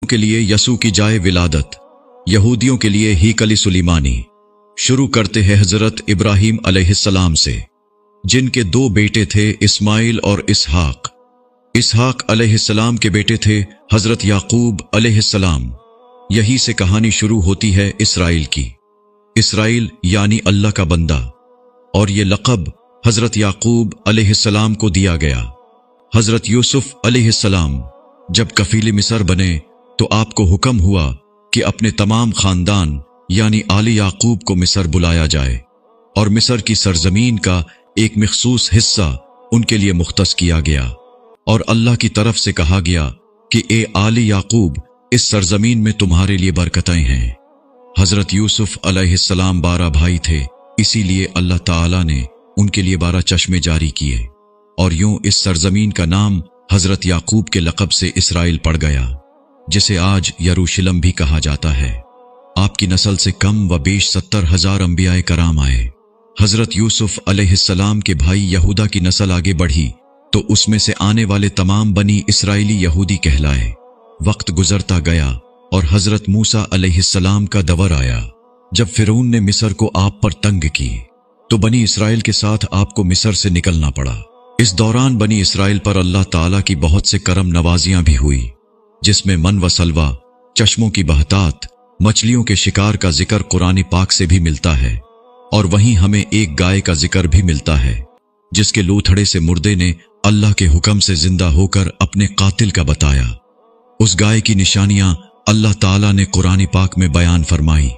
के लिए यसू की जाए विलादत, यहूदियों के लिए हीकल सुलेमानी। शुरू करते हैं हजरत इब्राहीम अलैहिस्सलाम से, जिनके दो बेटे थे, इस्माइल और इसहाक। इसहाक अलैहिस्सलाम के बेटे थे हजरत याकूब अलैहिस्सलाम। यही से कहानी शुरू होती है इसराइल की। इसराइल यानी अल्लाह का बंदा, और ये लक़ब हजरत याकूब अलैहिस्सलाम को दिया गया। हजरत यूसुफ अलैहिस्सलाम जब कफील मिस्र बने तो आपको हुक्म हुआ कि अपने तमाम खानदान यानी आले याकूब को मिस्र बुलाया जाए और मिस्र की सरजमीन का एक मखसूस हिस्सा उनके लिए मुख्तस किया गया, और अल्लाह की तरफ से कहा गया कि ए आले याकूब, इस सरजमीन में तुम्हारे लिए बरकतें हैं। हजरत यूसुफ अलैहिस्सलाम 12 भाई थे, इसीलिए अल्लाह ताला ने उनके लिए 12 चश्मे जारी किए, और यूं इस सरजमीन का नाम हजरत याकूब के लक़ब से इसराइल पड़ गया, जिसे आज यरूशलेम भी कहा जाता है। आपकी नस्ल से कम व बेश 70,000 अंबियाए कराम आए। हजरत यूसुफ अलैहिस्सलाम के भाई यहूदा की नस्ल आगे बढ़ी तो उसमें से आने वाले तमाम बनी इसराइली यहूदी कहलाए। वक्त गुजरता गया और हजरत मूसा अलैहिस्सलाम का दवर आया। जब फिरौन ने मिस्र को आप पर तंग की तो बनी इसराइल के साथ आपको मिस्र से निकलना पड़ा। इस दौरान बनी इसराइल पर अल्लाह ताला की बहुत से करम नवाजियां भी हुई, जिसमें मन व सलवा, चश्मों की बहतात, मछलियों के शिकार का जिक्र कुरान पाक से भी मिलता है, और वहीं हमें एक गाय का जिक्र भी मिलता है जिसके लूथड़े से मुर्दे ने अल्लाह के हुक्म से जिंदा होकर अपने कातिल का बताया। उस गाय की निशानियां अल्लाह ताला ने कुरान पाक में बयान फरमाई,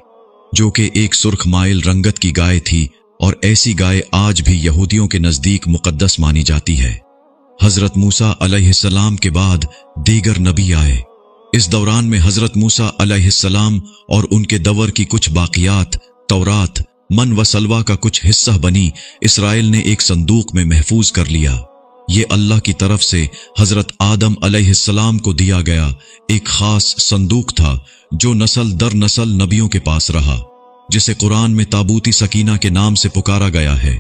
जो कि एक सुर्ख माइल रंगत की गाय थी, और ऐसी गाय आज भी यहूदियों के नजदीक मुकद्दस मानी जाती है। हजरत मूसा अलैहिस्सलाम के बाद दीगर नबी आए। इस दौरान में हजरत मूसा अलैहिस्सलाम और उनके दवर की कुछ बाकियात, तौरात, मन व सलवा का कुछ हिस्सा बनी इसराइल ने एक संदूक में महफूज कर लिया। ये अल्लाह की तरफ से हजरत आदम अलैहिस्सलाम को दिया गया एक खास संदूक था, जो नस्ल दर नस्ल नबियों के पास रहा, जिसे कुरान में ताबूती सकीना के नाम से पुकारा गया है,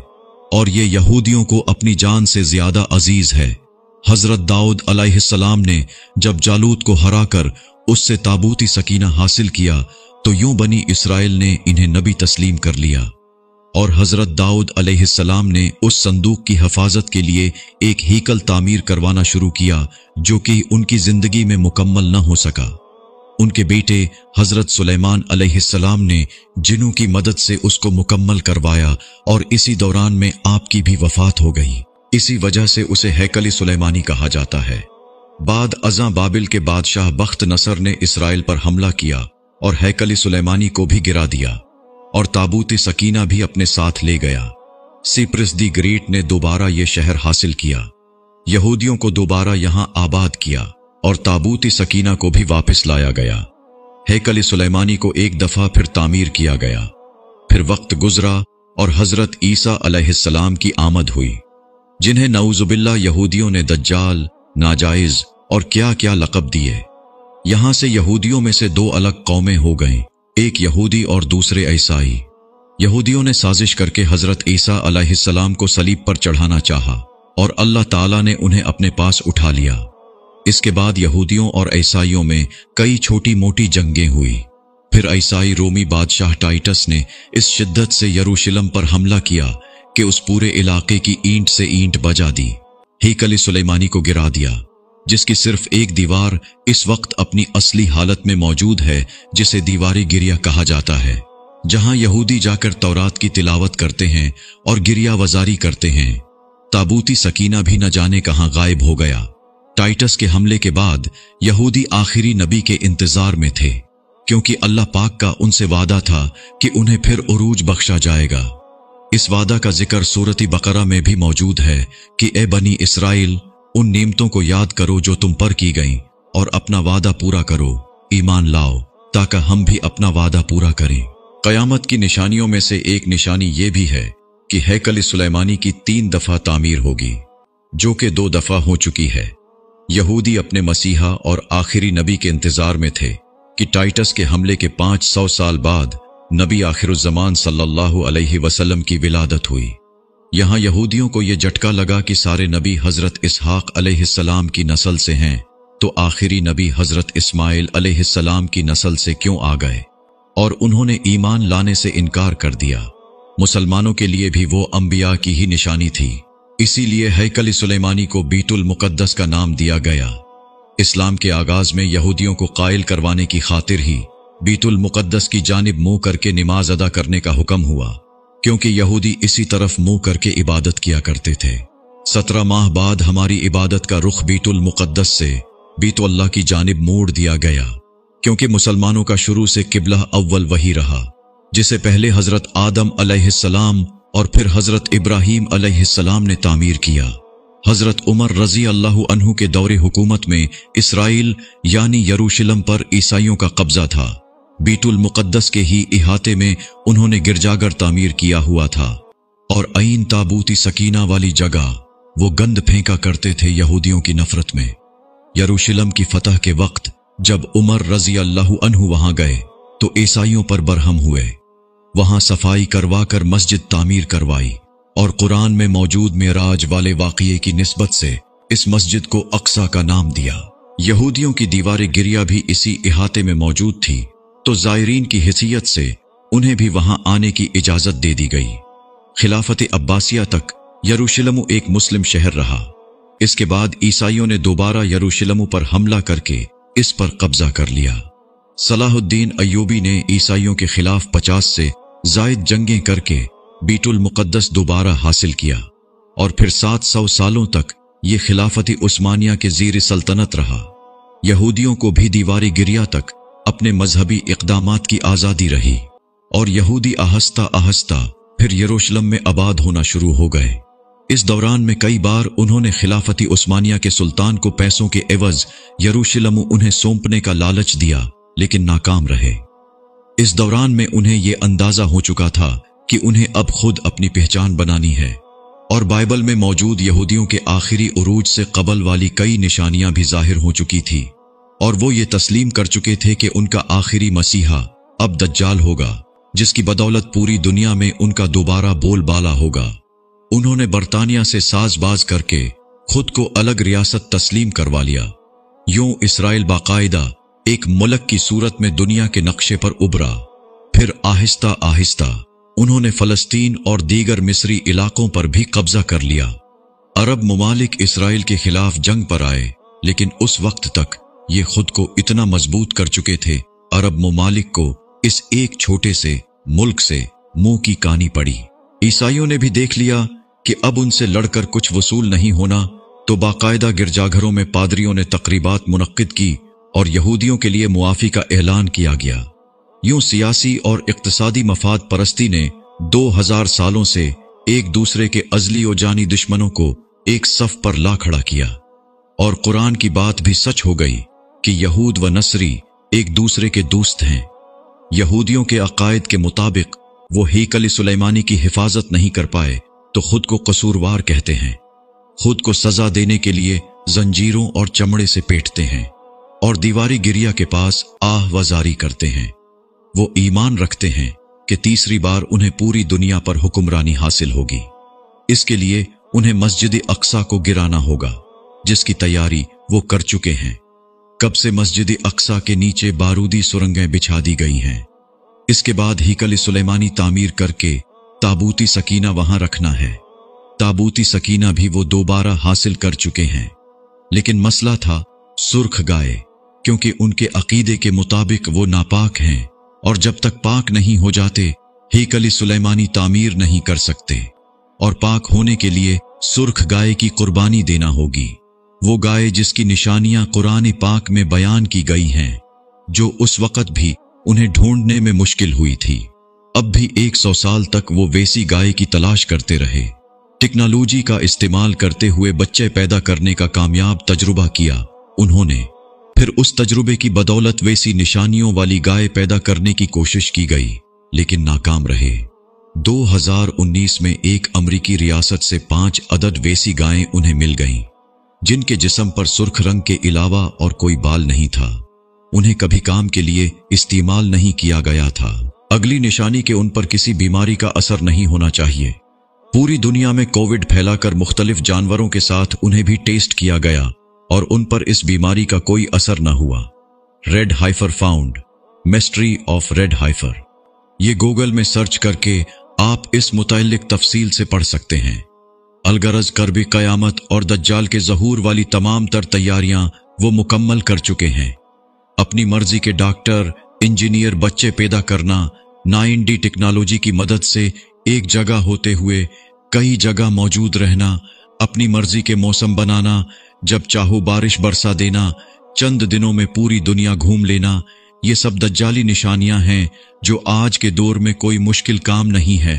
और ये यहूदियों को अपनी जान से ज्यादा अजीज है। हजरत दाऊद अलैहिस्सलाम ने जब जालूत को हराकर उससे ताबूती सकीना हासिल किया तो यूं बनी इसराइल ने इन्हें नबी तस्लीम कर लिया, और हजरत दाऊद अलैहिस्सलाम ने उस संदूक की हिफाजत के लिए एक हीकल तामीर करवाना शुरू किया, जो कि उनकी जिंदगी में मुकम्मल न हो सका। उनके बेटे हजरत सुलेमान अलैहिस्सलाम ने जिन्हों की मदद से उसको मुकम्मल करवाया, और इसी दौरान में आपकी भी वफात हो गई। इसी वजह से उसे हैकल सुलेमानी कहा जाता है। बाद अज़ा बाबिल के बादशाह बख्त नसर ने इसराइल पर हमला किया और हैकल सुलेमानी को भी गिरा दिया, और ताबूत सकीना भी अपने साथ ले गया। सिप्रस दी ग्रेट ने दोबारा ये शहर हासिल किया, यहूदियों को दोबारा यहां आबाद किया, और ताबूती सकीना को भी वापस लाया गया। हैकल सुलेमानी को एक दफा फिर तामीर किया गया। फिर वक्त गुजरा और हजरत ईसा अलैहिस्सलाम की आमद हुई, जिन्हें नऊजुबिल्लाह यहूदियों ने दज्जाल, नाजायज और क्या क्या लक़ब दिए। यहां से यहूदियों में से 2 अलग कौमें हो गईं, एक यहूदी और दूसरे ईसाई। यहूदियों ने साजिश करके हजरत ईसा अलैहिस्सलाम को सलीब पर चढ़ाना चाहा, और अल्लाह ताला ने उन्हें अपने पास उठा लिया। इसके बाद यहूदियों और ईसाइयों में कई छोटी मोटी जंगें हुई। फिर ईसाई रोमी बादशाह टाइटस ने इस शिद्दत से यरूशलेम पर हमला किया कि उस पूरे इलाके की ईंट से ईंट बजा दी, हैकल सुलेमानी को गिरा दिया, जिसकी सिर्फ एक दीवार इस वक्त अपनी असली हालत में मौजूद है, जिसे दीवारी गिरिया कहा जाता है, जहां यहूदी जाकर तौरात की तिलावत करते हैं और गिरिया वजारी करते हैं। ताबूती सकीना भी न जाने कहां गायब हो गया। टाइटस के हमले के बाद यहूदी आखिरी नबी के इंतजार में थे, क्योंकि अल्लाह पाक का उनसे वादा था कि उन्हें फिर उरूज बख्शा जाएगा। इस वादा का जिक्र सूरत बकरा में भी मौजूद है कि ए बनी इसराइल, उन नेमतों को याद करो जो तुम पर की गईं, और अपना वादा पूरा करो, ईमान लाओ, ताकि हम भी अपना वादा पूरा करें। कयामत की निशानियों में से एक निशानी ये भी है कि हैकल सुलेमानी की 3 दफा तामीर होगी, जो कि 2 दफा हो चुकी है। यहूदी अपने मसीहा और आखिरी नबी के इंतजार में थे कि टाइटस के हमले के 500 साल बाद नबी आखिरुज़्ज़मान सल्लल्लाहु अलैहि वसल्लम की विलादत हुई। यहां यहूदियों को यह झटका लगा कि सारे नबी हजरत इसहाक अलैहिस्सलाम की नस्ल से हैं, तो आखिरी नबी हजरत इस्माइल अलैहिस्सलाम की नस्ल से क्यों आ गए और उन्होंने ईमान लाने से इनकार कर दिया। मुसलमानों के लिए भी वो अंबिया की ही निशानी थी, इसीलिए हैकल सुलेमानी को बीतुल मुकद्दस का नाम दिया गया। इस्लाम के आगाज में यहूदियों को कायल करवाने की खातिर ही बीतुल मुकद्दस की जानिब मुंह करके नमाज अदा करने का हुक्म हुआ, क्योंकि यहूदी इसी तरफ मुंह करके इबादत किया करते थे। 17 माह बाद हमारी इबादत का रुख बीतुल मुकद्दस से बीतुल्लाह की जानिब मोड़ दिया गया, क्योंकि मुसलमानों का शुरू से किबला अव्वल वही रहा, जिसे पहले हजरत आदम अलैहिस्सलाम और फिर हजरत इब्राहीम अलैहिस्सलाम ने तामीर किया। हजरत उमर रजी अल्लाहु अन्हु के दौरे हुकूमत में इसराइल यानी यरूशलेम पर ईसाइयों का कब्जा था। बीतुल मुकद्दस के ही इहाते में उन्होंने गिरजाघर तामीर किया हुआ था और ऐन ताबूती सकीना वाली जगह वो गंद फेंका करते थे यहूदियों की नफरत में। यरूशलेम की फतह के वक्त जब उमर रजी अल्लाहु अन्हु वहां गए तो ईसाइयों पर बरहम हुए। वहां सफाई करवा कर मस्जिद तामीर करवाई और कुरान में मौजूद मेराज वाले वाक़िए की निस्बत से इस मस्जिद को अक्सा का नाम दिया। यहूदियों की दीवार गिरिया भी इसी इहाते में मौजूद थी, तो ज़ायरीन की हैसियत से उन्हें भी वहां आने की इजाजत दे दी गई। खिलाफत अब्बासिया तक यरूशलेम एक मुस्लिम शहर रहा। इसके बाद ईसाइयों ने दोबारा यरूशलेम पर हमला करके इस पर कब्जा कर लिया। सलाहुद्दीन अय्यूबी ने ईसाइयों के खिलाफ 50 से जायद जंगें करके बीतुल मुकद्दस दोबारा हासिल किया और फिर 700 सालों तक ये खिलाफती उस्मानिया के ज़ीर सल्तनत रहा। यहूदियों को भी दीवारी गिरिया तक अपने मजहबी इक़दामात की आज़ादी रही और यहूदी आहिस्ता आहिस्ता फिर यरूशलेम में आबाद होना शुरू हो गए। इस दौरान में कई बार उन्होंने खिलाफती उस्मानिया के सुल्तान को पैसों के एवज यरूशलेम उन्हें सौंपने का लालच दिया, लेकिन नाकाम रहे। इस दौरान में उन्हें यह अंदाजा हो चुका था कि उन्हें अब खुद अपनी पहचान बनानी है और बाइबल में मौजूद यहूदियों के आखिरी उरूज से कबल वाली कई निशानियां भी जाहिर हो चुकी थी और वो ये तस्लीम कर चुके थे कि उनका आखिरी मसीहा अब दज्जाल होगा, जिसकी बदौलत पूरी दुनिया में उनका दोबारा बोलबाला होगा। उन्होंने बरतानिया से साजबाज करके खुद को अलग रियासत तस्लीम करवा लिया। यूं इसराइल बाकायदा एक मुल्क की सूरत में दुनिया के नक्शे पर उभरा। फिर आहिस्ता आहिस्ता उन्होंने फलस्तीन और दीगर मिस्री इलाकों पर भी कब्जा कर लिया। अरब ममालिक इसराइल के खिलाफ जंग पर आए, लेकिन उस वक्त तक ये खुद को इतना मजबूत कर चुके थे, अरब ममालिक को इस एक छोटे से मुल्क से मुंह की कानी पड़ी। ईसाइयों ने भी देख लिया कि अब उनसे लड़कर कुछ वसूल नहीं होना, तो बाकायदा गिरजाघरों में पादरियों ने तकरीबात मुनक्किद की और यहूदियों के लिए मुआफ़ी का ऐलान किया गया। यूं सियासी और इक्तिसादी मफाद परस्ती ने 2000 सालों से एक दूसरे के अज़ली और जानी दुश्मनों को एक सफ पर ला खड़ा किया और कुरान की बात भी सच हो गई कि यहूद व नसरी एक दूसरे के दोस्त हैं। यहूदियों के अकायद के मुताबिक वो हैकल सुलेमानी की हिफाजत नहीं कर पाए तो खुद को कसूरवार कहते हैं। खुद को सजा देने के लिए जंजीरों और चमड़े से पेटते हैं और दीवारी गिरिया के पास आह वजारी करते हैं। वो ईमान रखते हैं कि तीसरी बार उन्हें पूरी दुनिया पर हुक्मरानी हासिल होगी। इसके लिए उन्हें मस्जिद अक्सा को गिराना होगा, जिसकी तैयारी वो कर चुके हैं। कब से मस्जिद अक्सा के नीचे बारूदी सुरंगें बिछा दी गई हैं। इसके बाद हैकल सुलेमानी तामीर करके ताबूती सकीना वहां रखना है। ताबूती सकीना भी वो दोबारा हासिल कर चुके हैं, लेकिन मसला था सुर्ख गाय, क्योंकि उनके अकीदे के मुताबिक वो नापाक हैं और जब तक पाक नहीं हो जाते हैकल सुलेमानी तामीर नहीं कर सकते और पाक होने के लिए सुर्ख गाय की कुर्बानी देना होगी। वो गाय जिसकी निशानियां कुरान पाक में बयान की गई हैं, जो उस वक़्त भी उन्हें ढूंढने में मुश्किल हुई थी। अब भी 100 साल तक वो वैसी गाय की तलाश करते रहे। टेक्नोलॉजी का इस्तेमाल करते हुए बच्चे पैदा करने का कामयाब तजुर्बा किया उन्होंने। फिर उस तजुर्बे की बदौलत वैसी निशानियों वाली गाय पैदा करने की कोशिश की गई, लेकिन नाकाम रहे। 2019 में एक अमरीकी रियासत से 5 अदद वैसी गायें उन्हें मिल गईं, जिनके जिस्म पर सुर्ख रंग के अलावा और कोई बाल नहीं था। उन्हें कभी काम के लिए इस्तेमाल नहीं किया गया था। अगली निशानी के उन पर किसी बीमारी का असर नहीं होना चाहिए। पूरी दुनिया में कोविड फैलाकर मुख्तलिफ जानवरों के साथ उन्हें भी टेस्ट किया गया और उन पर इस बीमारी का कोई असर न हुआ। Red hyper found, mystery of red hyper. ये गूगल में सर्च करके आप इस मुताल्लिक तफसील से पढ़ सकते हैं। अलगरज कर्ब क़यामत और दज्जाल के ज़हूर वाली तमाम तर तैयारियां वो मुकम्मल कर चुके हैं। अपनी मर्जी के डॉक्टर, इंजीनियर बच्चे पैदा करना, 9D टेक्नोलॉजी की मदद से एक जगह होते हुए कई जगह मौजूद रहना, अपनी मर्जी के मौसम बनाना, जब चाहो बारिश बरसा देना, चंद दिनों में पूरी दुनिया घूम लेना, ये सब दज्जाली निशानियां हैं जो आज के दौर में कोई मुश्किल काम नहीं है।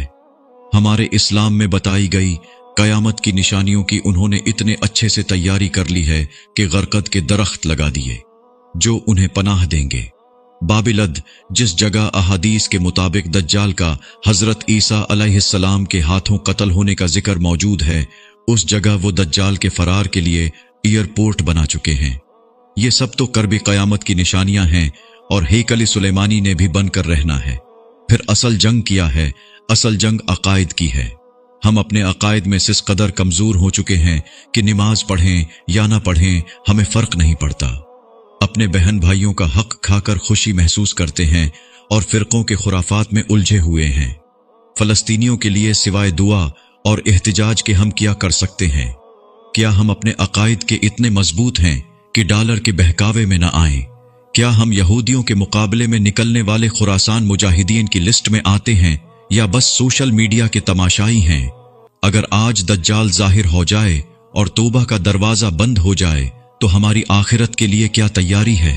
हमारे इस्लाम में बताई गई कयामत की निशानियों की उन्होंने इतने अच्छे से तैयारी कर ली है कि गरकद के दरख्त लगा दिए जो उन्हें पनाह देंगे। बाबिलद, जिस जगह अहादीस के मुताबिक दज्जाल का हजरत ईसा अलैहिस्सलाम के हाथों कत्ल होने का जिक्र मौजूद है, उस जगह वो दज्जाल के फरार के लिए एयरपोर्ट बना चुके हैं। ये सब तो कर्ब क़यामत की निशानियां हैं और हेकल सुलेमानी ने भी बनकर रहना है। फिर असल जंग किया है, असल जंग अकायद की है। हम अपने अकायद में इस कदर कमजोर हो चुके हैं कि नमाज पढ़ें या ना पढ़ें हमें फर्क नहीं पड़ता। अपने बहन भाइयों का हक खाकर खुशी महसूस करते हैं और फिरकों के खुराफात में उलझे हुए हैं। फलस्तीनियों के लिए सिवाय दुआ और एहतिजाज के हम क्या कर सकते हैं? क्या हम अपने अकायद के इतने मजबूत हैं कि डॉलर के बहकावे में न आएं? क्या हम यहूदियों के मुकाबले में निकलने वाले खुरासान मुजाहिदीन की लिस्ट में आते हैं या बस सोशल मीडिया के तमाशाई हैं? अगर आज दज्जाल जाहिर हो जाए और तौबा का दरवाजा बंद हो जाए तो हमारी आखिरत के लिए क्या तैयारी है?